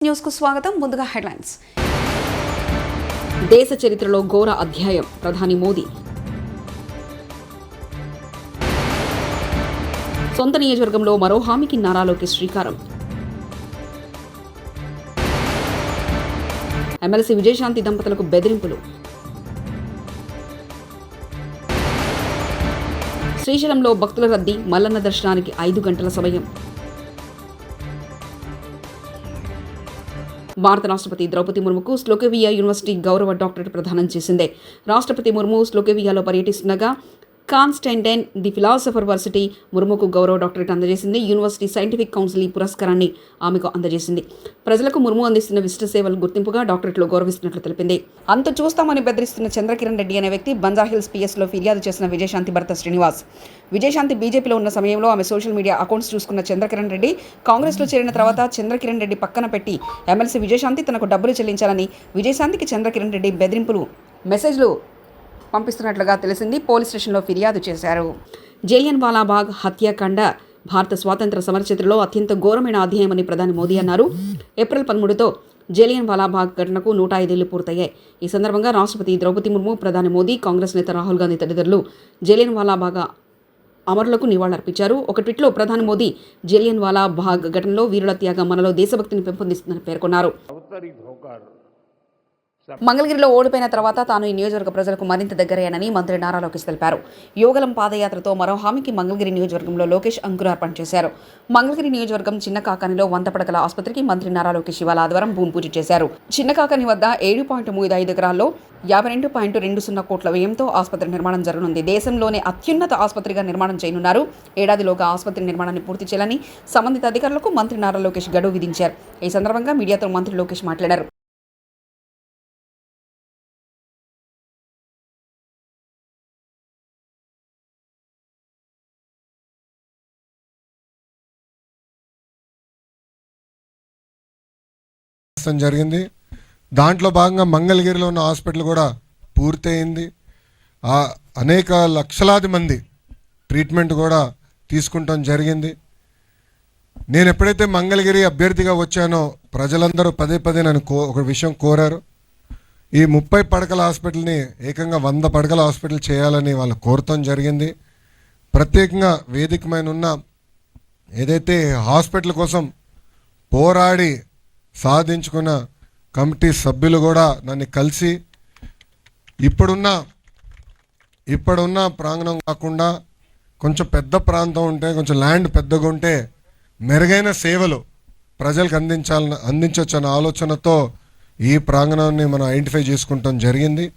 News కు స్వాగతం. ముందుగా హెడ్లైన్స్. దేశ చరిత్రలో ఘోర అధ్యాయం, ప్రధాని మోదీ. సొంత నియోజకవర్గంలో మరో హామీకి నారా లోకేష్ శ్రీకారం. ఎమ్మెల్సీ విజయశాంతి దంపతులకు బెదిరింపులు. శ్రీశైలంలో భక్తుల రద్దీ, మల్లన్న దర్శనానికి 5 గంటల సమయం. భారత రాష్ట్రపతి ద్రౌపది ముర్ముకు స్లోవేకియా యూనివర్సిటీ గౌరవ డాక్టరేట్ ప్రదానం చేసింది. రాష్ట్రపతి ముర్ము స్లోవేకియాలో పర్యటిస్తుండగా కాన్స్టంటైన్ ది ఫిలాసఫర్ వర్సిటీ ముర్ముకు గౌరవ డాక్టరేట్ అందజేసింది. యూనివర్సిటీ సైంటిఫిక్ కౌన్సిల్ ఈ పురస్కారాన్ని ఆమెకు అందజేసింది. ప్రజలకు ముర్ము అందిస్తున్న విశిష్ట సేవలు గుర్తింపుగా డాక్టరేట్లో గౌరవిస్తున్నట్లు తెలిపింది. అంత చూస్తామని బెదిరిస్తున్న చంద్రకిరణ్ రెడ్డి అనే వ్యక్తి బంజారాహిల్స్ పిఎస్లో ఫిర్యాదు చేసిన విజయశాంతి భర్త శ్రీనివాస్. విజయశాంతి బీజేపీలో ఉన్న సమయంలో ఆమె సోషల్ మీడియా అకౌంట్స్ చూసుకున్న చంద్రకిరణ్ రెడ్డి కాంగ్రెస్లో చేరిన తర్వాత చంద్రకిరణ్ రెడ్డి పక్కన పెట్టి ఎమ్మెల్సీ విజయశాంతి తనకు డబ్బులు చెల్లించాలని విజయశాంతికి చంద్రకిరణ్ రెడ్డి బెదిరింపులు మెసేజ్లు పంపిస్తున్నట్లుగా తెలిసింది. పోలీస్ స్టేషన్లో ఫిర్యాదు చేశారు. జలియన్వాలా బాగ్ హత్యాకాండ భారత స్వాతంత్ర సమరచరిత్రలో అత్యంత ఘోరమైన అధ్యాయమని ప్రధాని మోదీ అన్నారు. ఏప్రిల్ 13తో జలియన్వాలా బాగ్ ఘటనకు 105 ఏళ్లు పూర్తయ్యాయి. ఈ సందర్భంగా రాష్ట్రపతి ద్రౌపది ముర్ము, ప్రధాని మోదీ, కాంగ్రెస్ నేత రాహుల్ గాంధీ తదితరులు జలియన్వాలా బాగ్ అమరులకు నివాళులర్పించారు. ఒక ట్వీట్లో ప్రధాని మోదీ జలియన్వాలా బాగ్ ఘటనలో వీరుల త్యాగం మనలో దేశభక్తిని పెంపొందిస్తుందని పేర్కొన్నారు. మంగళగిరిలో ఓడిపోయిన తర్వాత తాను ఈ నియోజకవర్గ ప్రజలకు మరింత దగ్గరయ్యానని మంత్రి నారా లోకేష్ తెలిపారు. యోగలం పాదయాత్రతో మరో హామీకి మంగళగిరి నియోజకవర్గంలో లోకేష్ అంకురార్పణ చేశారు. మంగళగిరి నియోజకవర్గం చిన్న కాకానిలో 100 పడకల ఆసుపత్రికి మంత్రి నారా లోకేష్ ఇవాళ ఆదివారం భూమి పూజ చేశారు. చిన్న కాకాని వద్ద 7.35 ఎకరాల్లో 52.20 కోట్ల వ్యయంతో ఆసుపత్రి నిర్మాణం జరగనుంది. దేశంలోనే అత్యున్నత ఆసుపత్రిగా నిర్మాణం చేయనున్నారు. ఏడాదిలోగా ఆసుపత్రి నిర్మాణాన్ని పూర్తి చేయాలని సంబంధిత అధికారులకు మంత్రి నారా లోకేష్ గడువు విధించారు. ఈ సందర్భంగా మీడియాతో మంత్రి లోకేష్ మాట్లాడారు. జరిగింది. దాంట్లో భాగంగా మంగళగిరిలో ఉన్న హాస్పిటల్ కూడా పూర్తయింది. అనేక లక్షలాది మంది ట్రీట్మెంట్ కూడా తీసుకుంటాం జరిగింది. నేను ఎప్పుడైతే మంగళగిరి అభ్యర్థిగా వచ్చానో ప్రజలందరూ పదే పదే నన్ను ఒక విషయం కోరారు. ఈ 30 పడకల హాస్పిటల్ని ఏకంగా 100 పడకల హాస్పిటల్ చేయాలని వాళ్ళు కోరటం జరిగింది. ప్రత్యేకంగా వేదికమైన ఉన్న ఏదైతే హాస్పిటల్ కోసం పోరాడి సాధించుకున్న కమిటీ సభ్యులు కూడా నన్ను కలిసి ఇప్పుడున్న ప్రాంగణం కాకుండా కొంచెం పెద్ద ప్రాంతం ఉంటే, కొంచెం ల్యాండ్ పెద్దగా ఉంటే మెరుగైన సేవలు ప్రజలకు అందించవచ్చు అనే ఆలోచనతో ఈ ప్రాంగణాన్ని మనం ఐడెంటిఫై చేసుకుంటాం జరిగింది.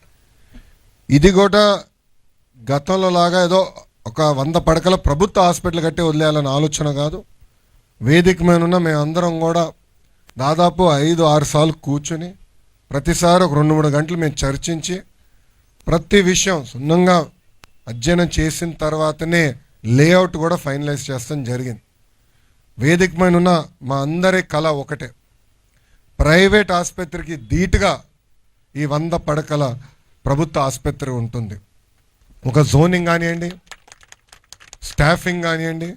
ఇది కూడా గతంలో లాగా ఏదో ఒక 100 పడకల ప్రభుత్వ హాస్పిటల్ కట్టి వదిలేయాలనే ఆలోచన కాదు. వేదిక మీద ఉన్న మేమందరం కూడా దాదాపు 5-6 సార్లు కూర్చొని ప్రతిసారి ఒక 2-3 గంటలు మేము చర్చించి ప్రతి విషయం సున్నంగా అధ్యయనం చేసిన తర్వాతనే లేఅవుట్ కూడా ఫైనలైజ్ చేస్తాం జరిగింది. వేదిక మీద ఉన్న మా అందరి కళ ఒకటే, ప్రైవేట్ ఆసుపత్రికి ధీటుగా ఈ 100 పడకల ప్రభుత్వ ఆసుపత్రి ఉంటుంది. ఒక జోనింగ్ కానివ్వండి, స్టాఫింగ్ కానివ్వండి,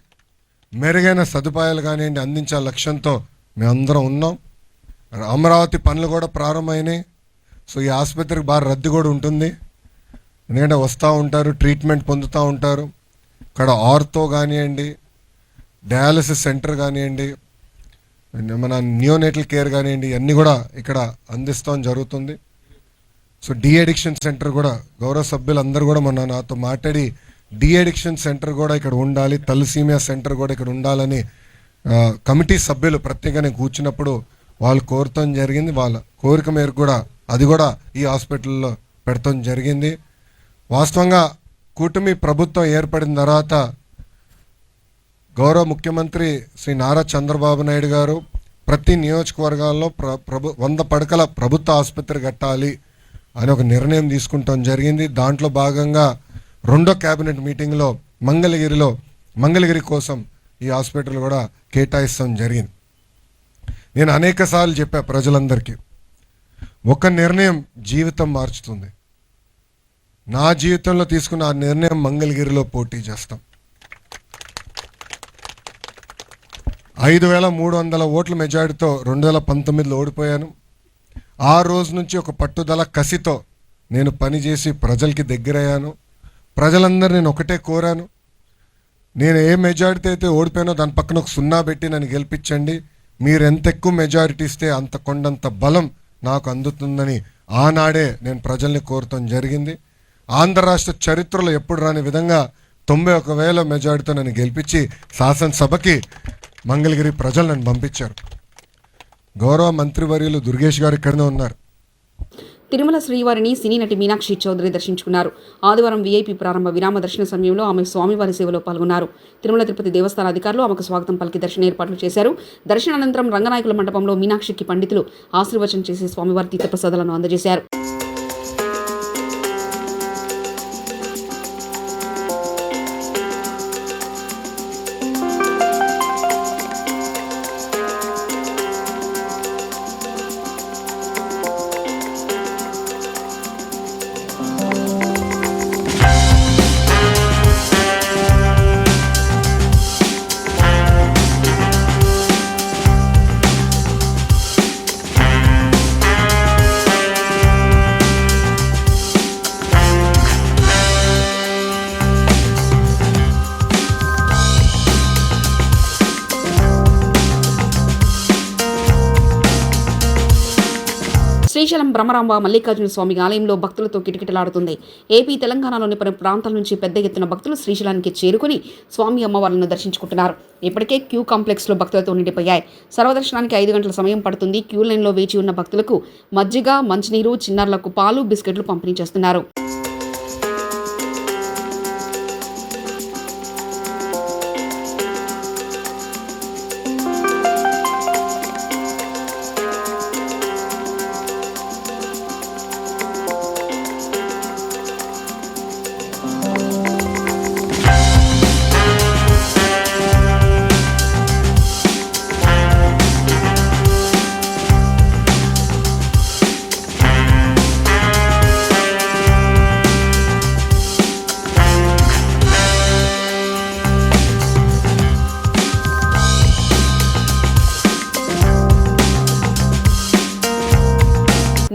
మెరుగైన సదుపాయాలు కానివ్వండి అందించే లక్ష్యంతో మేమందరం ఉన్నాం. అమరావతి పనులు కూడా ప్రారంభమైనాయి. సో ఈ ఆసుపత్రికి బాగా రద్దీ కూడా ఉంటుంది. ఎందుకంటే వస్తూ ఉంటారు, ట్రీట్మెంట్ పొందుతూ ఉంటారు. ఇక్కడ ఆర్థో కానివ్వండి, డయాలసిస్ సెంటర్ కానివ్వండి, మన నియోనేటల్ కేర్ కానివ్వండి, అన్నీ కూడా ఇక్కడ అందిస్తాం జరుగుతుంది. సో డీ అడిక్షన్ సెంటర్ కూడా గౌరవ సభ్యులందరూ కూడా మొన్న నాతో మాట్లాడి డీ అడిక్షన్ సెంటర్ కూడా ఇక్కడ ఉండాలి, తలసీమియా సెంటర్ కూడా ఇక్కడ ఉండాలని కమిటీ సభ్యులు ప్రత్యేకంగా కూర్చున్నప్పుడు వాళ్ళు కోరటం జరిగింది. వాళ్ళ కోరిక మేరకు కూడా అది కూడా ఈ హాస్పిటల్లో పెడతాం జరిగింది. వాస్తవంగా కూటమి ప్రభుత్వం ఏర్పడిన తర్వాత గౌరవ ముఖ్యమంత్రి శ్రీ నారా చంద్రబాబు నాయుడు గారు ప్రతి నియోజకవర్గాల్లో 100 పడకల ప్రభుత్వ ఆసుపత్రి కట్టాలి అని ఒక నిర్ణయం తీసుకుంటాం జరిగింది. దాంట్లో భాగంగా 2వ క్యాబినెట్ మీటింగ్లో మంగళగిరి కోసం ఈ హాస్పిటల్ కూడా కేటాయిస్తాం జరిగింది. నేను అనేక సార్లు చెప్పా ప్రజలందరికీ, ఒక నిర్ణయం జీవితం మార్చుతుంది. నా జీవితంలో తీసుకున్న ఆ నిర్ణయం మంగళగిరిలో పోటీ చేస్తాం. 5,300 ఓట్ల మెజారిటీతో 2019లో ఓడిపోయాను. ఆ రోజు నుంచి ఒక పట్టుదల కసితో నేను పనిచేసి ప్రజలకి దగ్గరయ్యాను. ప్రజలందరూ నేను ఒకటే కోరాను, నేను ఏ మెజారిటీ అయితే ఓడిపోయానో దాని పక్కన ఒక 0 పెట్టి నన్ను గెలిపించండి. మీరు ఎంత ఎక్కువ మెజారిటీ ఇస్తే అంత కొండంత బలం నాకు అందుతుందని ఆనాడే నేను ప్రజల్ని కోరటం జరిగింది. ఆంధ్ర రాష్ట్ర చరిత్రలో ఎప్పుడు రాని విధంగా 91,000 మెజారిటీతో నన్ను గెలిపించి శాసనసభకి మంగళగిరి ప్రజలు నన్ను పంపించారు. గౌరవ మంత్రివర్యులు దుర్గేష్ గారు ఇక్కడనే ఉన్నారు. తిరుమల శ్రీవారిని సినీ నటి మీనాక్షి చౌదరి దర్శించుకున్నారు. ఆదివారం వీఐపీ ప్రారంభ విరామ దర్శన సమయంలో ఆమె స్వామివారి సేవలో పాల్గొన్నారు. తిరుమల తిరుపతి దేవస్థాన అధికారులు ఆమెకు స్వాగతం పలికి దర్శన ఏర్పాట్లు చేశారు. దర్శనానంతరం రంగనాయకుల మండపంలో మీనాక్షికి పండితులు ఆశీర్వచనం చేసి స్వామివారి తీర్థప్రసాదాలను అందజేశారు. శ్రీశైలం బ్రహ్మరాంబ మల్లికార్జున స్వామి ఆలయంలో భక్తులతో కిటకిటలాడుతుంది. ఏపీ, తెలంగాణలోని పలు ప్రాంతాల నుంచి పెద్ద ఎత్తున భక్తులు శ్రీశైలానికి చేరుకుని స్వామి అమ్మవార్లను దర్శించుకుంటున్నారు. ఇప్పటికే క్యూ కాంప్లెక్స్లో భక్తులతో నిండిపోయాయి. సర్వదర్శనానికి 5 గంటల సమయం పడుతుంది. క్యూ లైన్లో వేచి ఉన్న భక్తులకు మజ్జిగ, మంచినీరు, చిన్నారులకు పాలు, బిస్కెట్లు పంపిణీ చేస్తున్నారు.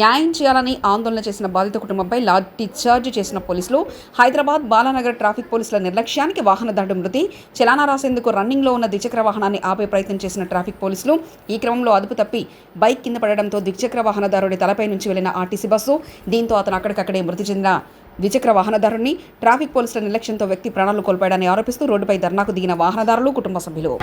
న్యాయం చేయాలని ఆందోళన చేసిన బాధిత కుటుంబంపై లాఠీ చార్జ్ చేసిన పోలీసులు. హైదరాబాద్ బాలానగర్ ట్రాఫిక్ పోలీసుల నిర్లక్ష్యానికి వాహనదారుడు మృతి. చలానా రాసేందుకు రన్నింగ్లో ఉన్న ద్విచక్ర వాహనాన్ని ఆపే ప్రయత్నం చేసిన ట్రాఫిక్ పోలీసులు ఈ క్రమంలో అదుపు తప్పి బైక్ కింద పడడంతో ద్విచక్ర వాహనదారుడి తలపై నుంచి వెళ్లిన ఆర్టీసీ బస్సు. దీంతో అతను అక్కడికక్కడే మృతి చెందిన ద్విచక్ర వాహనదారుని ట్రాఫిక్ పోలీసుల నిర్లక్ష్యంతో వ్యక్తి ప్రాణాలు కోల్పోయాడని ఆరోపిస్తూ రోడ్డుపై ధర్నాకు దిగిన వాహనదారులు, కుటుంబ సభ్యులు.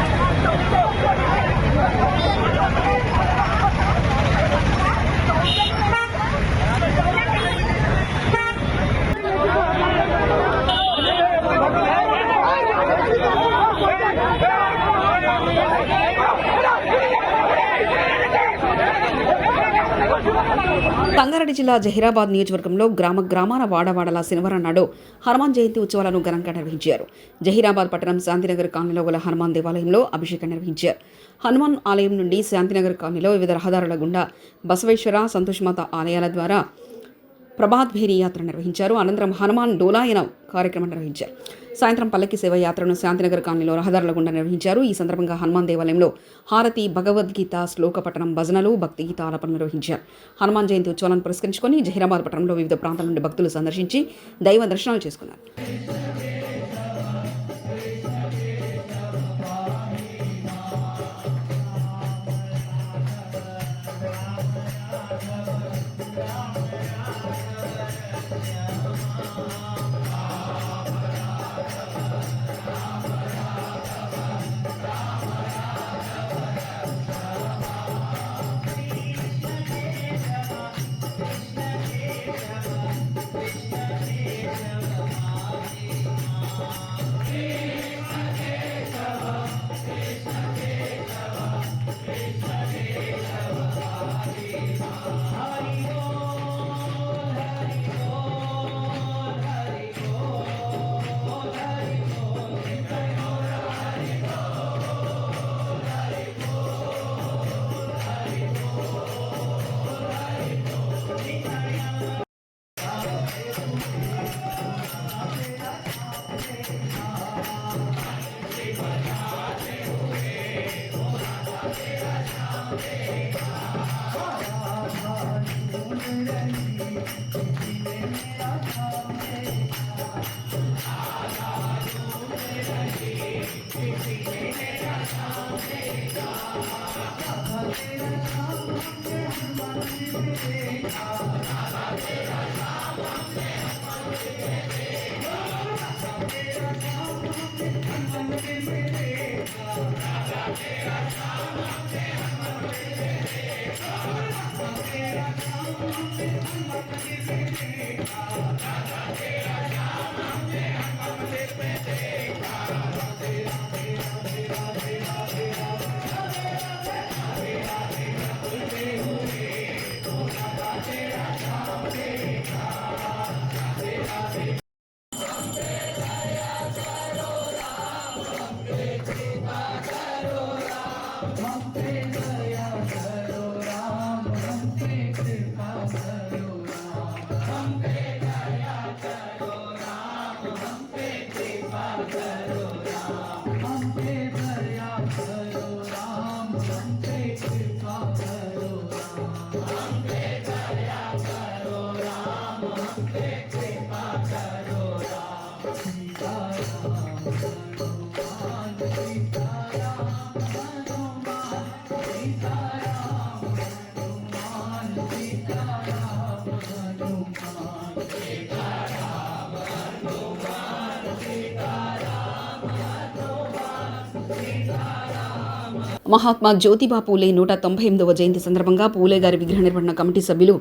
సంగారెడ్డి జిల్లా జహీరాబాద్ నియోజకవర్గంలో గ్రామాన వాడవాడల శనివారం నాడు హనుమాన్ జయంతి ఉత్సవాలను ఘనంగా నిర్వహించారు. జహీరాబాద్ పట్టణం శాంతినగర్ కాలనీలో గల హనుమాన్ దేవాలయంలో అభిషేకం నిర్వహించారు. హనుమాన్ ఆలయం నుండి శాంతినగర్ కాలనీలో వివిధ రహదారుల గుండా బసవేశ్వర, సంతోషమాత ఆలయాల ద్వారా ప్రభాత్ భేరీ యాత్ర నిర్వహించారు. అనంతరం హనుమాన్ డోలాయన కార్యక్రమం నిర్వహించారు. సాయంత్రం పల్లకి సేవ యాత్రను శాంతినగర్ కాలనీలో రహదారుల గుండా నిర్వహించారు. ఈ సందర్భంగా హనుమాన్ దేవాలయంలో హారతి, భగవద్గీత శ్లోక పఠనం, భజనలు, భక్తి గీత ఆలపన నిర్వహించారు. హనుమాన్ జయంతి ఉత్సవాలను పురస్కరించుకొని జహీరాబాద్ పట్టణంలో వివిధ ప్రాంతాల నుండి భక్తులు సందర్శించి దైవ దర్శనాలు చేసుకున్నారు. మహాత్మా జ్యోతిబా పూలే 198వ జయంతి సందర్భంగా పూలే గారి విగ్రహ నిర్వహణ కమిటీ సభ్యులు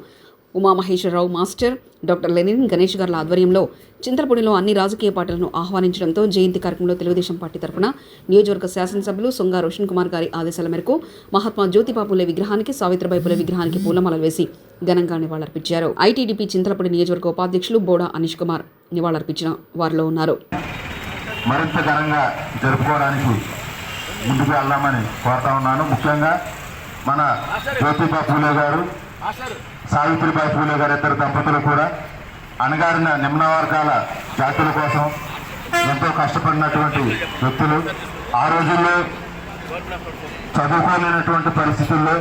Umamaheswara Rao master, doctor Lenin Ganesh గార్ల ఆధ్వర్యంలో చింతలపూడిలో అన్ని రాజకీయ పార్టీలను ఆహ్వానించడంతో జయంతి కార్యక్రమంలో తెలుగుదేశం పార్టీ తరఫున నియోజకవర్గ శాసనసభ్యులు సొంగా రోషన్ కుమార్ గారి ఆదేశాల మేరకు మహాత్మా జ్యోతిబా పూలే విగ్రహానికి, సావిత్రిబాయి పూలే విగ్రహానికి పూలమాలలు వేసి ఘనంగా నివాళులర్పించారు. ఐటీడీపీ చింతలపూడి నియోజకవర్గ ఉపాధ్యక్షులు బోడా అనీష్ కుమార్ నివాళులర్పించిన వారిలో ఉన్నారు. మరింత ఘనంగా జరుపుకోవడానికి ముందుకు వెళ్దామని కోరుతా ఉన్నాను. ముఖ్యంగా మన జ్యోతిబా పూలే గారు, సావిత్రిబాయి పూలే గారు ఇద్దరు దంపతులు కూడా అణగారిన నిమ్న వర్గాల జాతుల కోసం ఎంతో కష్టపడినటువంటి వ్యక్తులు. ఆ రోజుల్లో చదువుకోలేనటువంటి పరిస్థితుల్లో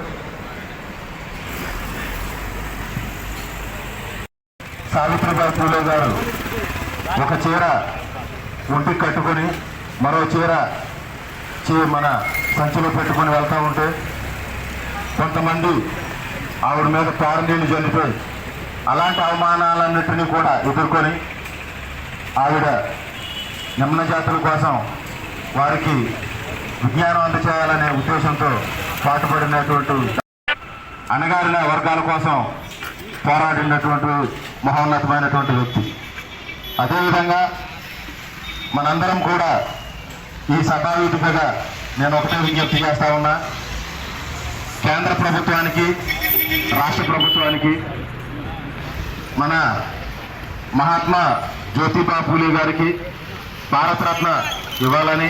సావిత్రిబాయి పూలే గారు ఒక చీర ఒంటికి కట్టుకొని మరో చీర మన సంచిలో పెట్టుకొని వెళ్తూ ఉంటే కొంతమంది ఆవిడ మీద నీళ్లు జల్లిపోయి అలాంటి అవమానాలన్నింటినీ కూడా ఎదుర్కొని ఆవిడ నిమ్న జాతుల కోసం వారికి విజ్ఞానం అందచేయాలనే ఉద్దేశంతో పాటుపడినటువంటి అణగారిన వర్గాల కోసం పోరాడినటువంటి మహోన్నతమైనటువంటి వ్యక్తి. అదేవిధంగా మనందరం కూడా ఈ సభావేదికగా నేను ఒకటే విజ్ఞప్తి చేస్తా ఉన్నా, కేంద్ర ప్రభుత్వానికి, రాష్ట్ర ప్రభుత్వానికి మన మహాత్మా జ్యోతిబా పూలే గారికి భారతరత్న ఇవ్వాలని,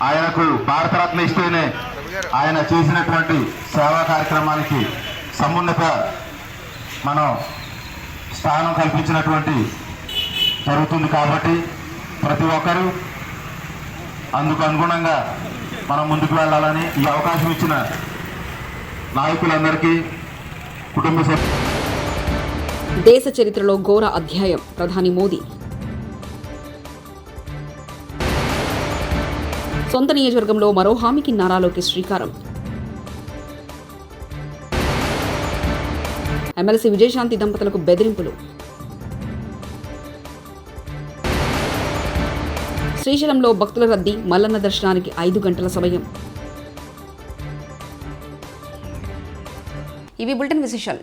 ఆయనకు భారతరత్న ఇస్తేనే ఆయన చేసినటువంటి సేవా కార్యక్రమానికి సమున్నత మనం స్థానం కల్పించినటువంటి జరుగుతుంది. కాబట్టి ప్రతి ఒక్కరూ అందుకు అనుగుణంగా మనం ముందుకు వెళ్ళాలని ఈ అవకాశం ఇచ్చిన నాయకులందరికీ, కుటుంబ సభ్యులు. దేశ చరిత్రలో ఘోర అధ్యాయం, ప్రధాని మోదీ. సొంత నియోజకవర్గంలో మరో హామీకి నారా లోకేష్ శ్రీకారం. ఎమ్మెల్సీ విజయశాంతి దంపతులకు బెదిరింపులు. శ్రీశైలంలో భక్తుల రద్దీ, మల్లన్న దర్శనానికి 5 గంటల సమయం. ఇవి బులెటిన్ విశేషాలు.